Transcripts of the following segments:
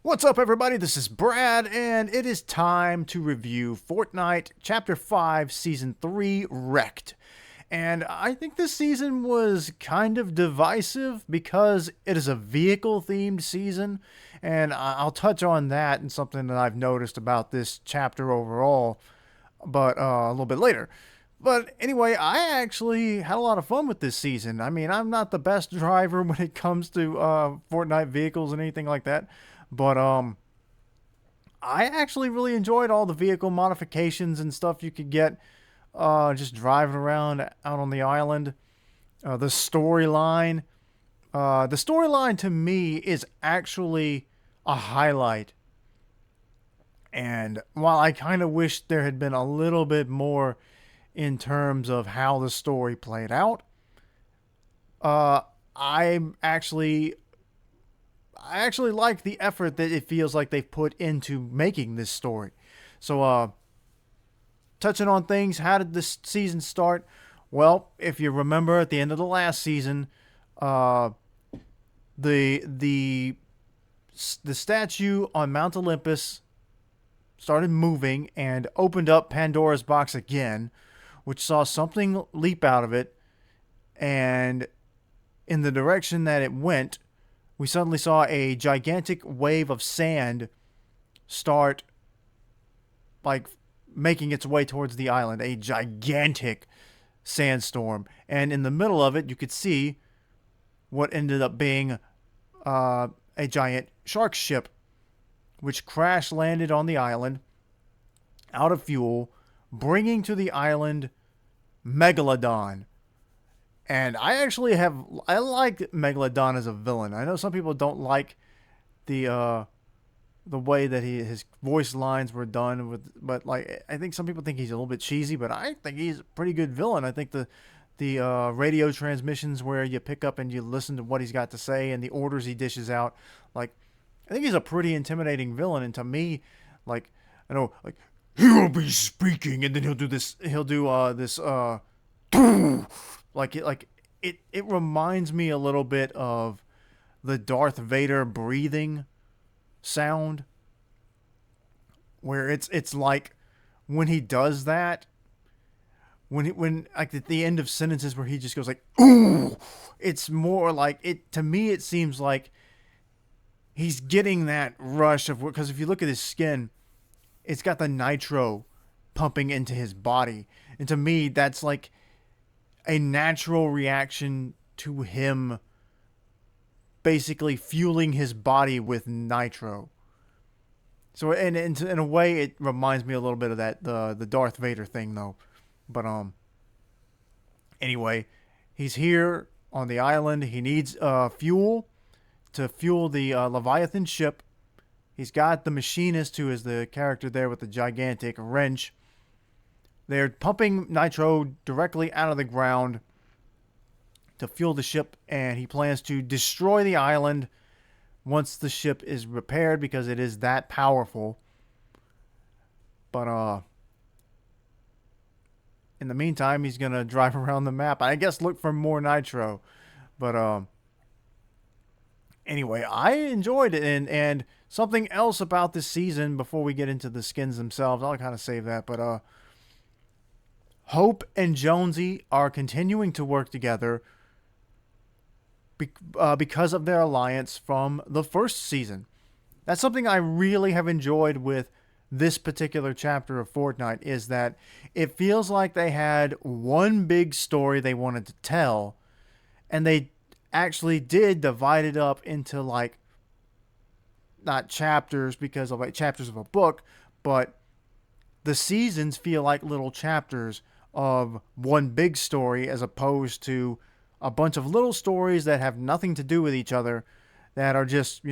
What's up, everybody? This is Brad, and it is time to review Fortnite Chapter 5, Season 3, Wrecked. And I think this season was kind of divisive because it is a vehicle-themed season, and I'll touch on that and something that I've noticed about this chapter overall, but a little bit later. But anyway, I actually had a lot of fun with this season. I mean, I'm not the best driver when it comes to Fortnite vehicles and anything like that, but I actually really enjoyed all the vehicle modifications and stuff you could get just driving around out on the island. The storyline to me is actually a highlight. And while I kind of wish there had been a little bit more in terms of how the story played out, I'm actually I actually like the effort that it feels like they've put into making this story. So, touching on things, how did this season start? Well, if you remember at the end of the last season, uh, the statue on Mount Olympus started moving and opened up Pandora's box again, which saw something leap out of it, and in the direction that it went, we suddenly saw a gigantic wave of sand start, like, making its way towards the island. A gigantic sandstorm. And in the middle of it, you could see what ended up being a giant shark ship, which crash landed on the island, out of fuel, bringing to the island Megalo Don. And I like Megalo Don as a villain. I know some people don't like the way that his voice lines were done but like I think some people think he's a little bit cheesy, but I think he's a pretty good villain. I think the radio transmissions where you pick up and you listen to what he's got to say and the orders he dishes out, like, I think he's a pretty intimidating villain. And to me, like, I know, like, he'll be speaking and then he'll do this it reminds me a little bit of the Darth Vader breathing sound, where it's like when he does that, when like at the end of sentences where he just goes like, ooh, it's more like it. To me, it seems like he's getting that rush of, because if you look at his skin, it's got the nitro pumping into his body, and to me, that's like a natural reaction to him basically fueling his body with nitro. So in a way, it reminds me a little bit of that the Darth Vader thing, though. But anyway, he's here on the island. He needs fuel to fuel the Leviathan ship. He's got the machinist, who is the character there with the gigantic wrench. They're pumping nitro directly out of the ground to fuel the ship, and he plans to destroy the island once the ship is repaired, because it is that powerful. But in the meantime, he's gonna drive around the map, I guess, look for more nitro. But anyway, I enjoyed it. And something else about this season before we get into the skins themselves, I'll kind of save that. But Hope and Jonesy are continuing to work together because of their alliance from the first season. That's something I really have enjoyed with this particular chapter of Fortnite, is that it feels like they had one big story they wanted to tell, and they actually did divide it up into, like, not chapters because of like chapters of a book, but the seasons feel like little chapters of one big story, as opposed to a bunch of little stories that have nothing to do with each other, that are just,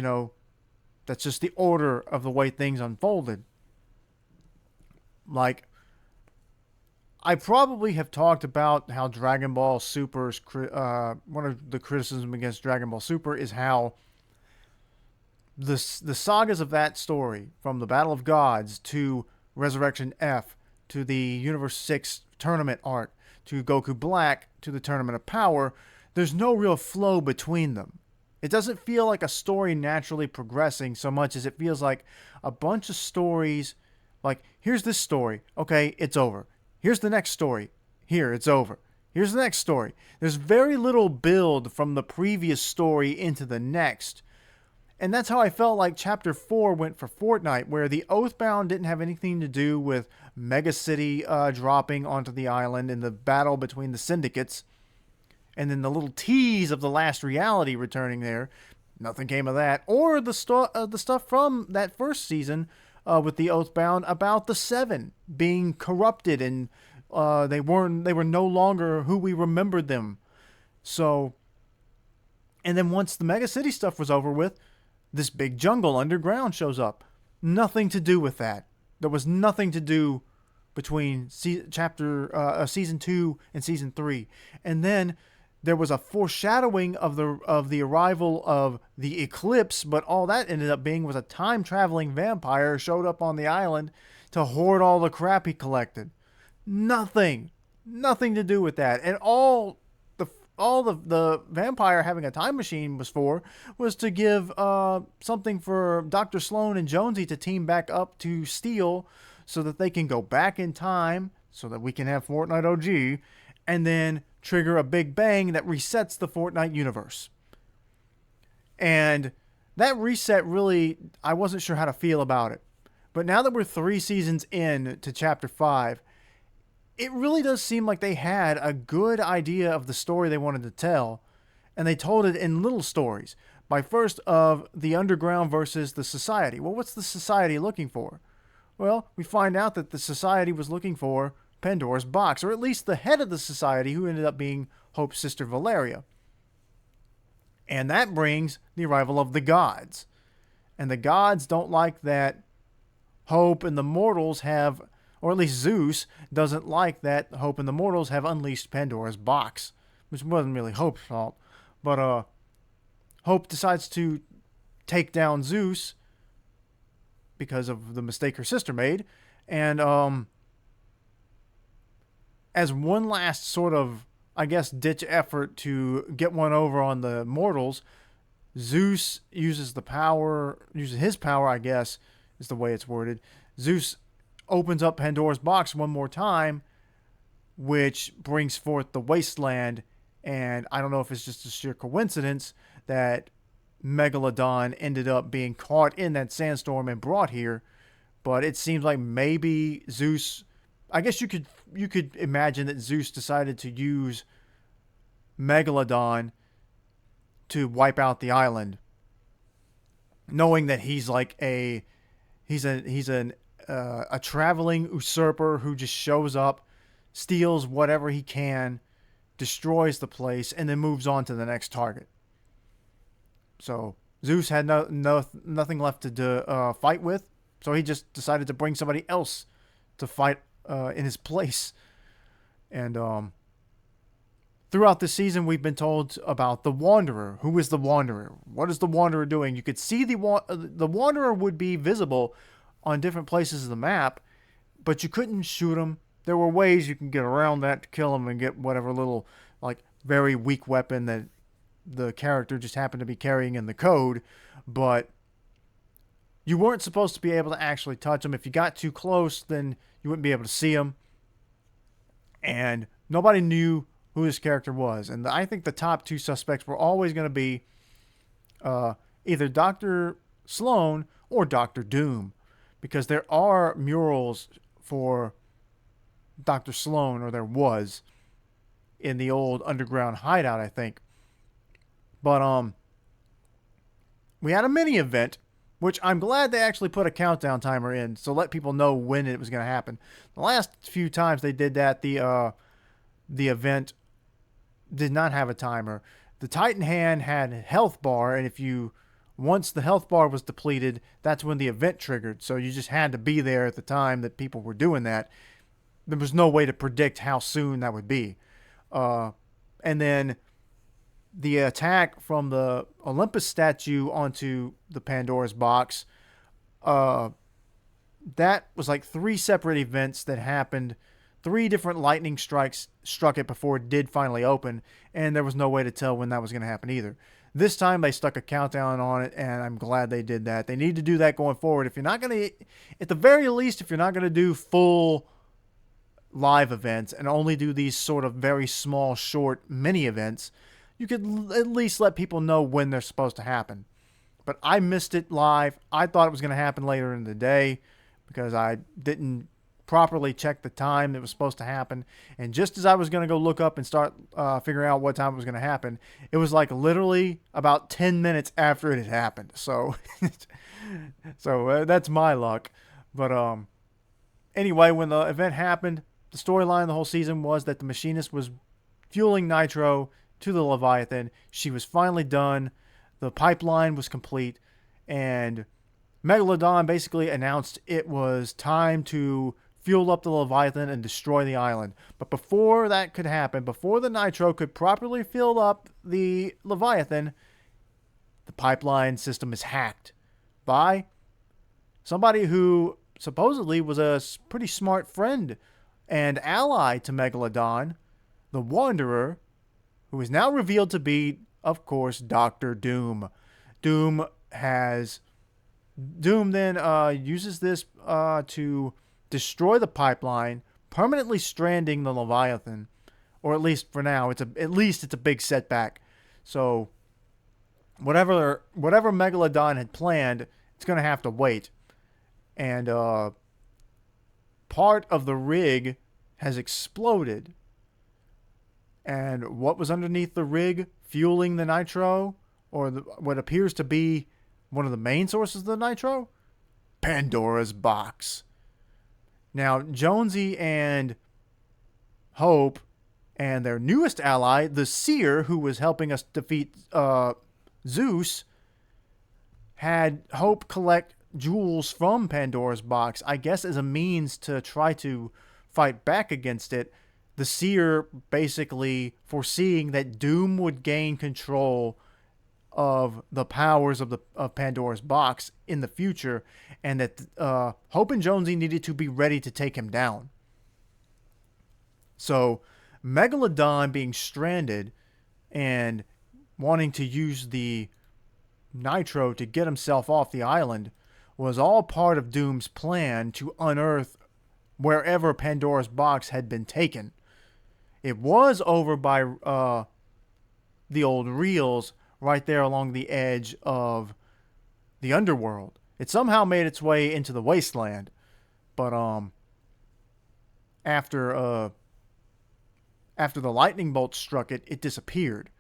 that's just the order of the way things unfolded. Like, I probably have talked about how Dragon Ball Super's, one of the criticisms against Dragon Ball Super is how the sagas of that story, from the Battle of Gods to Resurrection F to the Universe 6 tournament arc to Goku Black to the Tournament of Power, there's no real flow between them. It doesn't feel like a story naturally progressing so much as it feels like a bunch of stories. Like, here's this story. Okay, it's over. Here's the next story. Here, it's over. Here's the next story. There's very little build from the previous story into the next. And that's how I felt like Chapter 4 went for Fortnite, where the Oathbound didn't have anything to do with Mega City dropping onto the island and the battle between the syndicates. And then the little tease of the last reality returning there. Nothing came of that. Or the stuff from that first season with the Oathbound about the Seven being corrupted and they were no longer who we remembered them. So, and then once the Mega City stuff was over with, this big jungle underground shows up. Nothing to do with that. There was nothing to do between season 2 and season 3. And then there was a foreshadowing of the arrival of the eclipse, but all that ended up being was a time-traveling vampire showed up on the island to hoard all the crap he collected. Nothing to do with that. And all the vampire having a time machine was to give something for Dr. Sloan and Jonesy to team back up to steal so that they can go back in time so that we can have Fortnite OG and then trigger a big bang that resets the Fortnite universe. And that reset really, I wasn't sure how to feel about it. But now that we're 3 seasons in to Chapter 5, it really does seem like they had a good idea of the story they wanted to tell, and they told it in little stories. By first of the underground versus the society. Well, what's the society looking for? Well, we find out that the society was looking for Pandora's box, or at least the head of the society, who ended up being Hope's sister Valeria. And that brings the arrival of the gods. And the gods don't like that Hope and the mortals have, or at least Zeus doesn't like that Hope and the mortals have unleashed Pandora's box, which wasn't really Hope's fault. But Hope decides to take down Zeus because of the mistake her sister made. And as one last sort of, I guess, ditch effort to get one over on the mortals, Zeus uses his power, I guess, is the way it's worded. Zeus opens up Pandora's box one more time, which brings forth the wasteland. And I don't know if it's just a sheer coincidence that Megalo Don ended up being caught in that sandstorm and brought here, but it seems like maybe Zeus, I guess you could imagine that Zeus decided to use Megalo Don to wipe out the island, knowing that he's like a traveling usurper who just shows up, steals whatever he can, destroys the place, and then moves on to the next target. So Zeus had nothing left to fight with, so he just decided to bring somebody else to fight in his place. And throughout the season, we've been told about the Wanderer. Who is the Wanderer? What is the Wanderer doing? You could see the Wanderer would be visible on different places of the map, but you couldn't shoot him. There were ways you can get around that to kill him and get whatever little, like, very weak weapon that the character just happened to be carrying in the code, but you weren't supposed to be able to actually touch him. If you got too close, then you wouldn't be able to see him. And nobody knew who his character was. And I think the top 2 suspects were always going to be either Dr. Sloan or Dr. Doom, because there are murals for Dr. Sloan, or there was, in the old underground hideout, I think. But we had a mini event, which I'm glad they actually put a countdown timer in, so let people know when it was going to happen. The last few times they did that, the event did not have a timer. The Titan Hand had a health bar, and once the health bar was depleted, that's when the event triggered. So you just had to be there at the time that people were doing that. There was no way to predict how soon that would be. And then the attack from the Olympus statue onto the Pandora's box, that was like 3 separate events that happened. 3 different lightning strikes struck it before it did finally open, and there was no way to tell when that was going to happen either. This time they stuck a countdown on it, and I'm glad they did that. They need to do that going forward. If you're not going to, at the very least, if you're not going to do full live events and only do these sort of very small, short mini events, you could at least let people know when they're supposed to happen. But I missed it live. I thought it was going to happen later in the day because I didn't properly check the time it was supposed to happen. And just as I was going to go look up and start figuring out what time it was going to happen, it was like literally about 10 minutes after it had happened. So, that's my luck. But anyway, when the event happened, the storyline the whole season was that the machinist was fueling nitro to the Leviathan. She was finally done. The pipeline was complete, and Megalo Don basically announced it was time to fuel up the Leviathan and destroy the island. But before that could happen, before the nitro could properly fill up the Leviathan, the pipeline system is hacked by somebody who supposedly was a pretty smart friend and ally to Megalodon, the Wanderer, who is now revealed to be, of course, Dr. Doom. Doom then uses this to destroy the pipeline, permanently stranding the Leviathan, or at least for now, it's a big setback. So whatever Megalodon had planned, it's going to have to wait. And part of the rig has exploded. And what was underneath the rig fueling the nitro, or what appears to be one of the main sources of the nitro? Pandora's box. Now, Jonesy and Hope and their newest ally, the Seer, who was helping us defeat Zeus, had Hope collect jewels from Pandora's box, I guess as a means to try to fight back against it. The Seer basically foreseeing that Doom would gain control of the powers of Pandora's box in the future, and that Hope and Jonesy needed to be ready to take him down. So Megalodon being stranded and wanting to use the nitro to get himself off the island was all part of Doom's plan to unearth wherever Pandora's box had been taken. It was over by the old reels right there along the edge of the underworld. It somehow made its way into the wasteland, but after the lightning bolt struck it, it disappeared.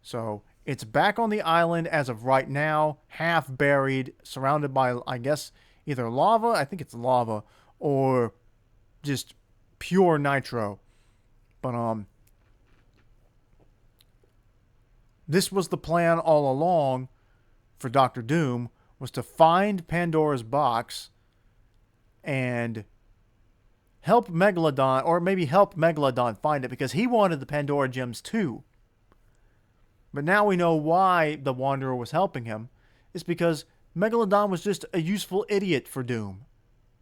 So it's back on the island as of right now, half buried, surrounded by, I guess, either lava, I think it's lava, or just pure nitro. But this was the plan all along for Dr. Doom, was to find Pandora's box and help Megalodon, or maybe help Megalodon find it, because he wanted the Pandora gems too. But now we know why the Wanderer was helping him. It's because Megalodon was just a useful idiot for Doom.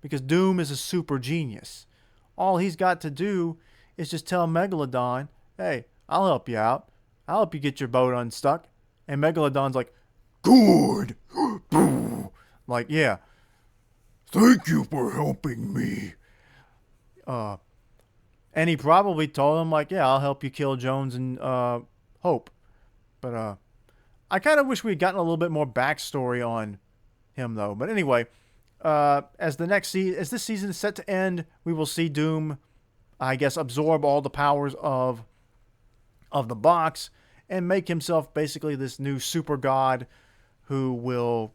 Because Doom is a super genius. All he's got to do is just tell Megalodon, hey, I'll help you out. I'll help you get your boat unstuck. And Megalodon's like, good. Like, yeah. Thank you for helping me. And he probably told him, like, yeah, I'll help you kill Jones and Hope. But I kind of wish we had gotten a little bit more backstory on him, though. But anyway, as this season is set to end, we will see Doom, I guess, absorb all the powers of the box and make himself basically this new super god who will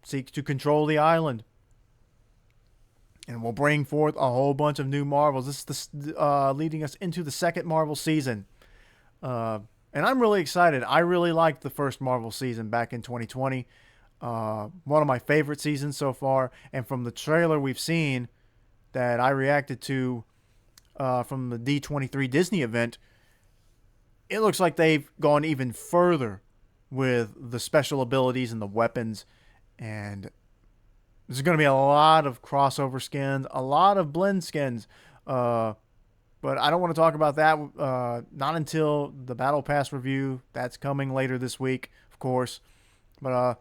seek to control the island. And will bring forth a whole bunch of new Marvels. This is leading us into the second Marvel season. And I'm really excited. I really liked the first Marvel season back in 2020. One of my favorite seasons so far. And from the trailer we've seen that I reacted to from the D23 Disney event, it looks like they've gone even further with the special abilities and the weapons. And there's going to be a lot of crossover skins, a lot of blend skins. But I don't want to talk about that. Not until the Battle Pass review. That's coming later this week, of course. But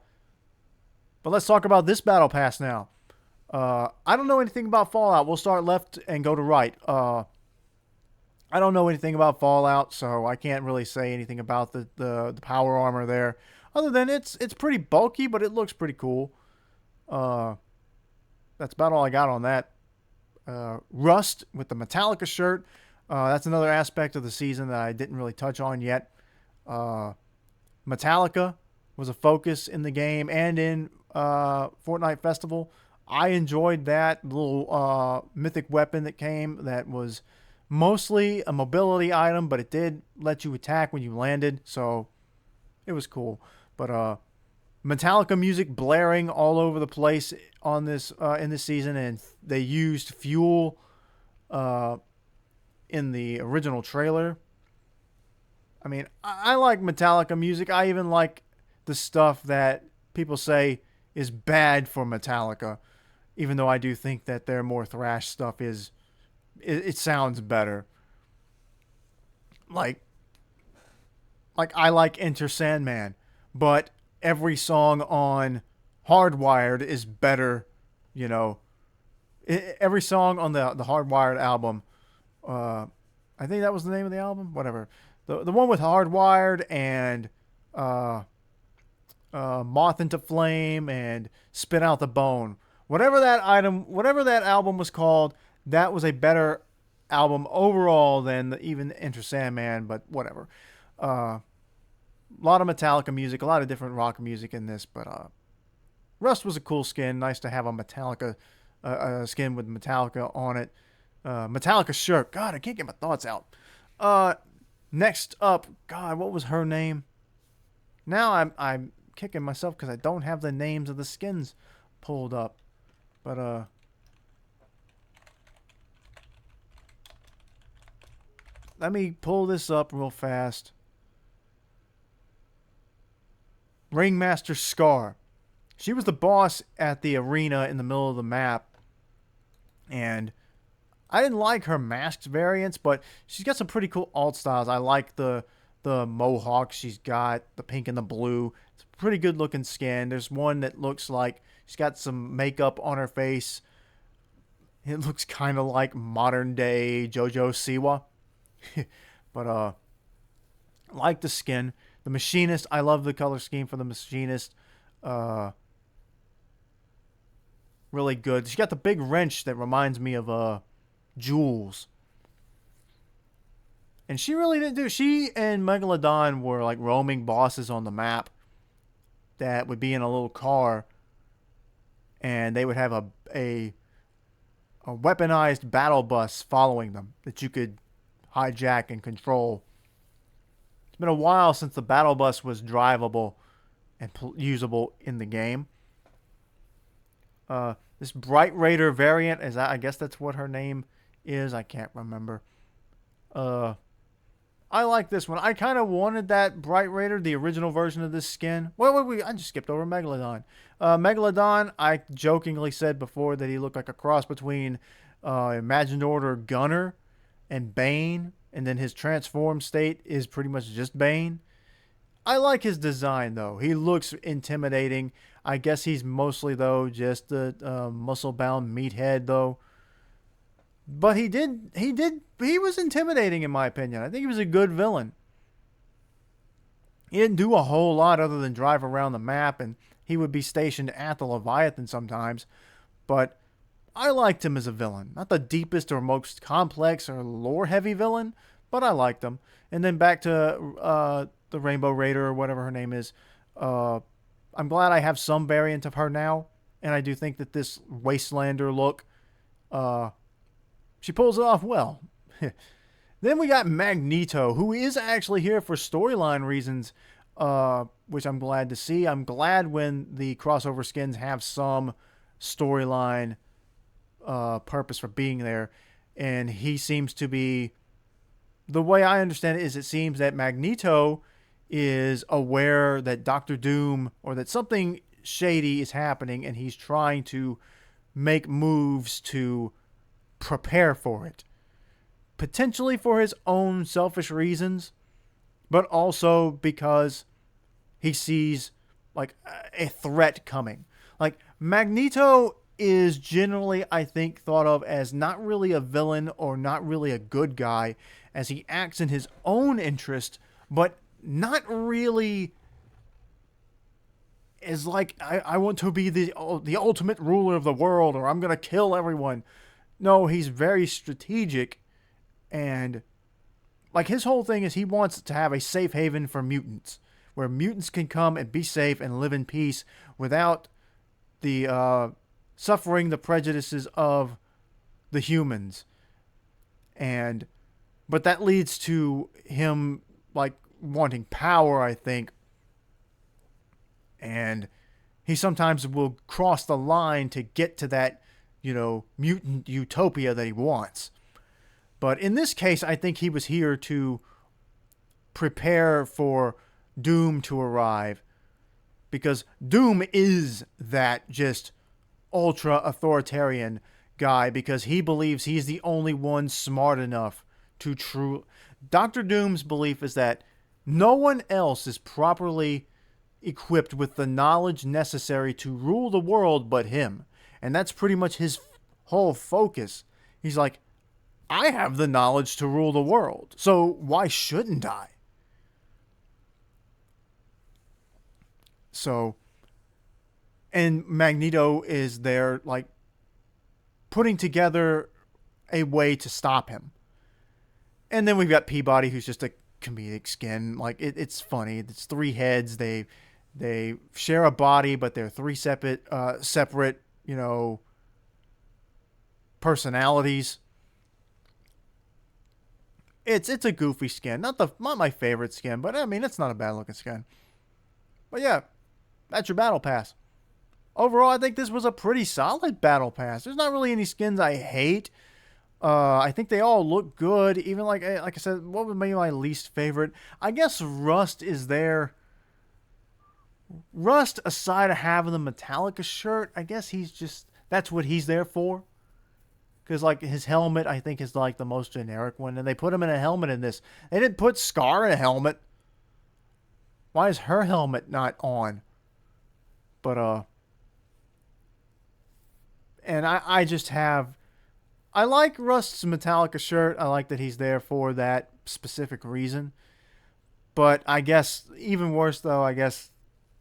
let's talk about this Battle Pass now. I don't know anything about Fallout. We'll start left and go to right. I don't know anything about Fallout, so I can't really say anything about the power armor there. Other than it's pretty bulky, but it looks pretty cool. That's about all I got on that. Rust with the Metallica shirt. That's another aspect of the season that I didn't really touch on yet. Metallica was a focus in the game and in Fortnite Festival. I enjoyed that little mythic weapon that came that was mostly a mobility item, but it did let you attack when you landed, so it was cool. But Metallica music blaring all over the place on this in this season, and they used Fuel in the original trailer. I mean, I like Metallica music. I even like the stuff that people say is bad for Metallica, even though I do think that their more thrash stuff is it sounds better. Like I like Enter Sandman, but every song on Hardwired is better, you know. Every song on the Hardwired album, I think that was the name of the album, whatever. The one with Hardwired and Moth into Flame and Spit Out the Bone. Whatever that album was called, that was a better album overall than even Enter Sandman, but whatever. A lot of Metallica music, a lot of different rock music in this, but Rust was a cool skin. Nice to have a Metallica skin with Metallica on it. Metallica shirt. God, I can't get my thoughts out. Next up, God, what was her name? Now I'm kicking myself because I don't have the names of the skins pulled up. But let me pull this up real fast. Ringmaster Scar. She was the boss at the arena in the middle of the map. And I didn't like her masked variants, but she's got some pretty cool alt styles. I like the mohawk she's got, the pink and the blue. It's a pretty good looking skin. There's one that looks like she's got some makeup on her face. It looks kind of like modern day JoJo Siwa. But I like the skin. The Machinist, I love the color scheme for the Machinist. Really good. She got the big wrench that reminds me of Jules. And she really didn't do. She and Megalo Don were like roaming bosses on the map that would be in a little car, and they would have a weaponized battle bus following them that you could hijack and control. It's been a while since the battle bus was drivable and usable in the game. This Bright Raider variant, I guess that's what her name is. I can't remember. I like this one. I kind of wanted that Bright Raider, the original version of this skin. I just skipped over Megalodon. Megalodon, I jokingly said before that he looked like a cross between Imagined Order Gunner and Bane, and then his transformed state is pretty much just Bane. I like his design, though. He looks intimidating. I guess he's mostly, though, just a muscle-bound meathead, though. But he was intimidating, in my opinion. I think he was a good villain. He didn't do a whole lot other than drive around the map, and he would be stationed at the Leviathan sometimes. But I liked him as a villain. Not the deepest or most complex or lore-heavy villain, but I liked him. And then back to the Rainbow Raider or whatever her name is. I'm glad I have some variant of her now, and I do think that this Wastelander look, she pulls it off well. Then we got Magneto, who is actually here for storyline reasons, which I'm glad to see. I'm glad when the crossover skins have some storyline purpose for being there, and he seems to be, the way I understand it is, it seems that Magneto is aware that Doctor Doom, or that something shady is happening, and he's trying to make moves to prepare for it. potentially for his own selfish reasons, but also because he sees like a threat coming. Like Magneto is generally, I think, thought of as not really a villain or not really a good guy, as he acts in his own interest, but not really is like I want to be the ultimate ruler of the world, or I'm gonna kill everyone. No, he's very strategic, and like his whole thing is he wants to have a safe haven for mutants, where mutants can come and be safe and live in peace without the suffering the prejudices of the humans. And but that leads to him like wanting power, I think, and he sometimes will cross the line to get to that, mutant utopia that he wants. But in this case, I think he was here to prepare for Doom to arrive, because Doom is that just ultra authoritarian guy, because he believes he's the only one smart enough to Dr. Doom's belief is that no one else is properly equipped with the knowledge necessary to rule the world but him. And that's pretty much his whole focus. He's like, I have the knowledge to rule the world, so why shouldn't I? So, and Magneto is there, like, putting together a way to stop him. And then we've got Peabody, who's just a comedic skin. Like, it's funny. It's three heads. They share a body, but they're three separate, personalities. It's a goofy skin. Not my favorite skin, but I mean, it's not a bad looking skin. But yeah, that's your battle pass. Overall, I think this was a pretty solid battle pass. There's not really any skins I hate. I think they all look good. Even like I said, what would be my least favorite? I guess Rust is there. Rust, aside of having the Metallica shirt, I guess that's what he's there for. Because like his helmet, I think, is like the most generic one, and they put him in a helmet in this. They didn't put Scar in a helmet. Why is her helmet not on? But and I just have, I like Rust's Metallica shirt. I like that he's there for that specific reason. But I guess even worse though,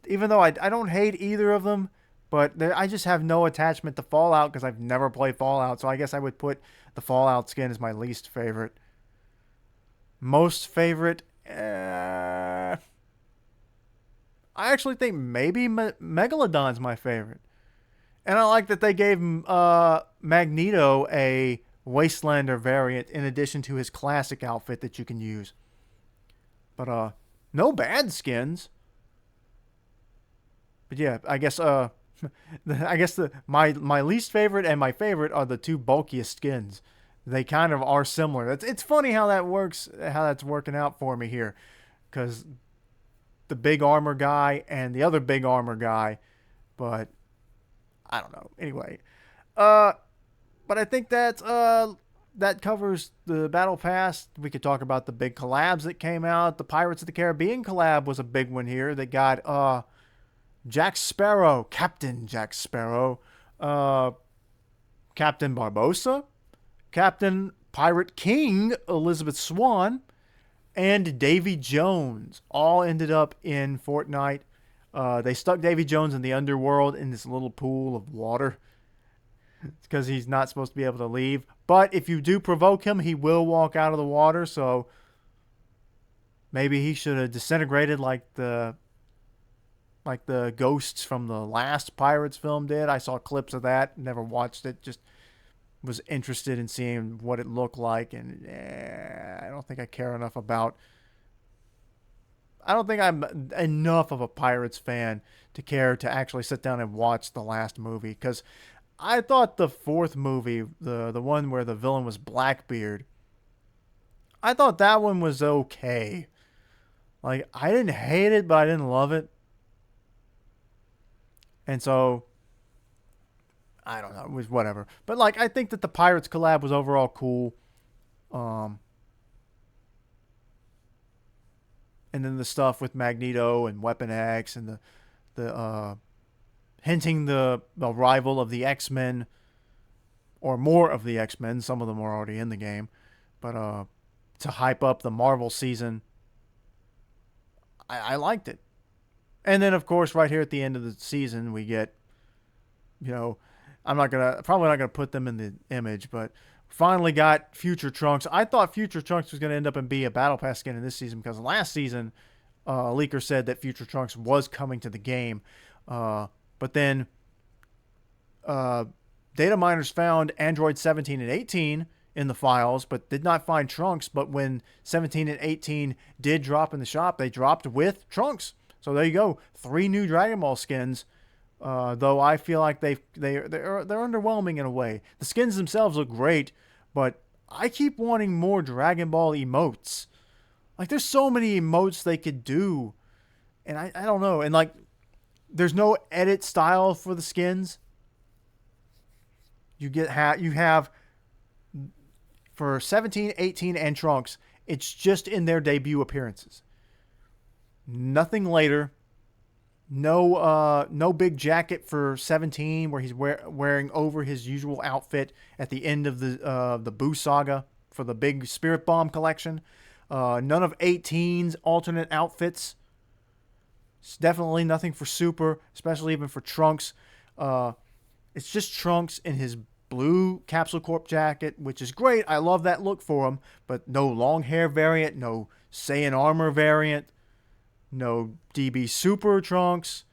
even though I don't hate either of them, but I just have no attachment to Fallout because I've never played Fallout. So I guess I would put the Fallout skin as my least favorite. Most favorite, I actually think maybe Megalodon's my favorite. And I like that they gave Magneto a Wastelander variant in addition to his classic outfit that you can use. But no bad skins. But yeah, I guess my least favorite and my favorite are the two bulkiest skins. They kind of are similar. It's funny how that works, how that's working out for me here, because the big armor guy and the other big armor guy, but I don't know. Anyway, but I think that covers the battle pass. We could talk about the big collabs that came out. The Pirates of the Caribbean collab was a big one here. They got Jack Sparrow, Captain Jack Sparrow, Captain Barbossa, Captain Pirate King Elizabeth Swann, and Davy Jones all ended up in Fortnite. They stuck Davy Jones in the underworld in this little pool of water. It's because he's not supposed to be able to leave. But if you do provoke him, he will walk out of the water. So maybe he should have disintegrated like the ghosts from the last Pirates film did. I saw clips of that. Never watched it. Just was interested in seeing what it looked like. And I don't think I care enough about... I don't think I'm enough of a Pirates fan to care to actually sit down and watch the last movie. Because I thought the fourth movie, the one where the villain was Blackbeard, I thought that one was okay. Like, I didn't hate it, but I didn't love it. And so, I don't know, it was whatever. But like, I think that the Pirates collab was overall cool. Um, and then the stuff with Magneto and Weapon X and the hinting the arrival of the X-Men or more of the X-Men. Some of them are already in the game, but to hype up the Marvel season, I liked it. And then of course, right here at the end of the season, we get, you know, probably not gonna put them in the image, but finally got Future Trunks. I thought Future Trunks was gonna end up and be a Battle Pass skin in this season because last season, a leaker said that Future Trunks was coming to the game, but then data miners found Android 17 and 18 in the files, but did not find Trunks. But when 17 and 18 did drop in the shop, they dropped with Trunks. So there you go, 3 new Dragon Ball skins. Though I feel like they're underwhelming in a way. The skins themselves look great, but I keep wanting more Dragon Ball emotes. Like there's so many emotes they could do, and I don't know. And like there's no edit style for the skins. You have for 17, 18, and Trunks, it's just in their debut appearances. Nothing later. No big jacket for 17 where he's wearing over his usual outfit at the end of the Boo saga for the big Spirit Bomb collection. None of 18's alternate outfits. It's definitely nothing for Super, especially even for Trunks. It's just Trunks in his blue Capsule Corp jacket, which is great. I love that look for him, but no long hair variant, no Saiyan armor variant. No DB Super Trunks.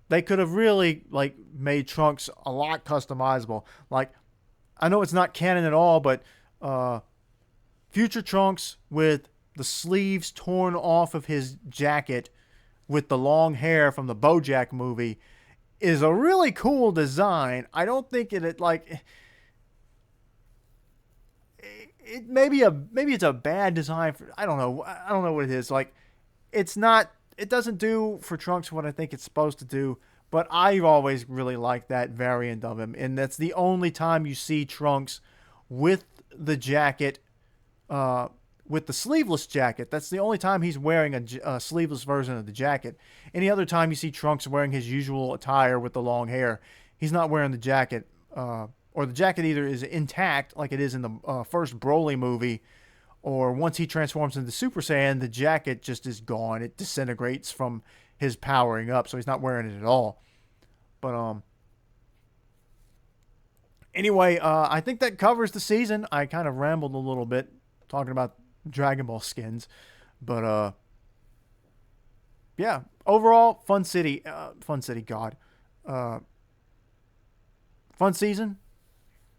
They could have really like made Trunks a lot customizable. Like, I know it's not canon at all, but Future Trunks with the sleeves torn off of his jacket with the long hair from the BoJack movie is a really cool design. I don't think it like it maybe it's a bad design for, I don't know what it is. Like it doesn't do for Trunks what I think it's supposed to do, but I've always really liked that variant of him, and that's the only time you see Trunks with the jacket, with the sleeveless jacket. That's the only time he's wearing a sleeveless version of the jacket. Any other time you see Trunks wearing his usual attire with the long hair, he's not wearing the jacket, or the jacket either is intact like it is in the first Broly movie, or once he transforms into Super Saiyan, the jacket just is gone. It disintegrates from his powering up, so he's not wearing it at all. But anyway, I think that covers the season. I kind of rambled a little bit talking about Dragon Ball skins, but yeah, overall fun city, fun season.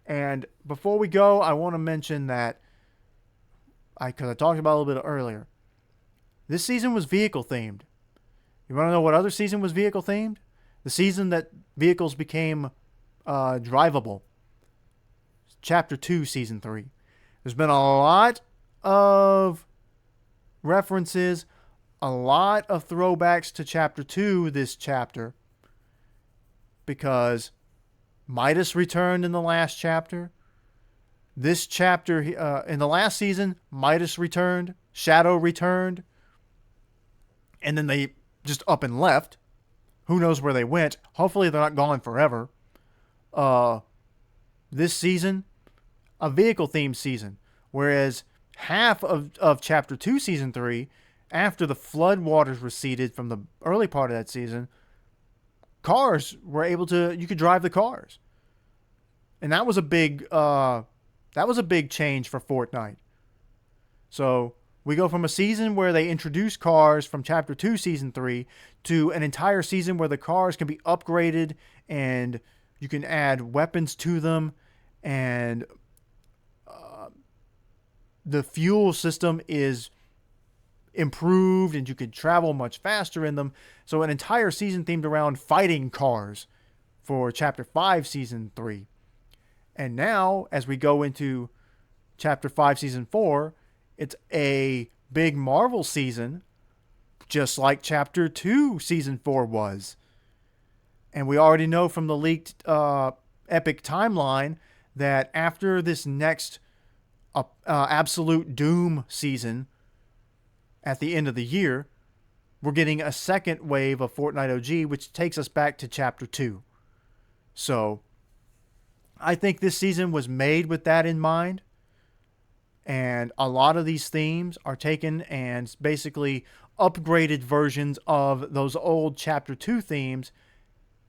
And before we go, I want to mention that because I talked about it a little bit earlier. This season was vehicle themed. You want to know what other season was vehicle themed? The season that vehicles became drivable. Chapter 2, Season 3. There's been a lot of references, a lot of throwbacks to Chapter 2 this chapter, because Midas returned in the last chapter. This chapter, in the last season, Midas returned, Shadow returned, and then they just up and left. Who knows where they went? Hopefully they're not gone forever. This season, a vehicle-themed season, whereas half of Chapter 2, Season 3, after the flood waters receded from the early part of that season, cars were able to, you could drive the cars. And that was a big change for Fortnite. So we go from a season where they introduce cars from Chapter 2, Season 3, to an entire season where the cars can be upgraded and you can add weapons to them, and the fuel system is improved and you can travel much faster in them. So an entire season themed around fighting cars for Chapter 5, Season 3. And now, as we go into Chapter 5, Season 4, it's a big Marvel season, just like Chapter 2, Season 4 was. And we already know from the leaked Epic timeline that after this next a absolute doom season at the end of the year, we're getting a second wave of Fortnite OG, which takes us back to Chapter 2. So I think this season was made with that in mind. And a lot of these themes are taken and basically upgraded versions of those old Chapter 2 themes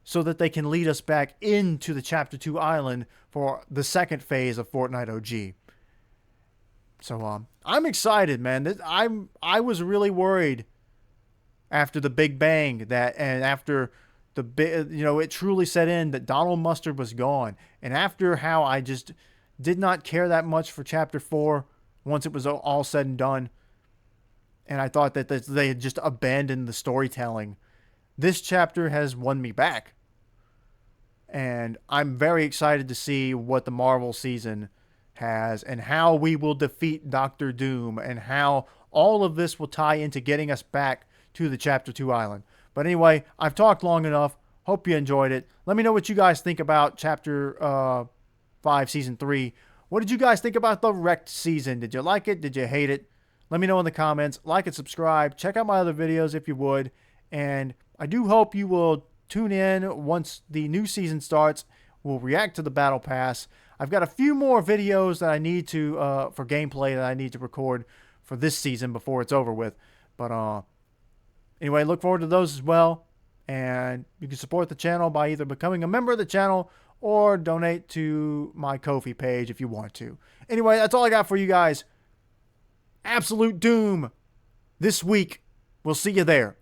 so that they can lead us back into the Chapter 2 island for the second phase of Fortnite OG. So I'm excited, man. I was really worried after the Big Bang and after it truly set in that Donald Mustard was gone, and after how I just did not care that much for Chapter 4 once it was all said and done, and I thought that they had just abandoned the storytelling. This chapter has won me back, and I'm very excited to see what the Marvel season has and how we will defeat Doctor Doom and how all of this will tie into getting us back to the Chapter 2 island. But anyway, I've talked long enough. Hope you enjoyed it. Let me know what you guys think about Chapter 5, Season 3. What did you guys think about the Wrecked season? Did you like it? Did you hate it? Let me know in the comments. Like and subscribe. Check out my other videos if you would. And I do hope you will tune in once the new season starts. We'll react to the Battle Pass. I've got a few more videos that I need to, for gameplay that I need to record for this season before it's over with. But anyway, look forward to those as well. And you can support the channel by either becoming a member of the channel or donate to my Ko-fi page if you want to. Anyway, that's all I got for you guys. Absolute doom this week. We'll see you there.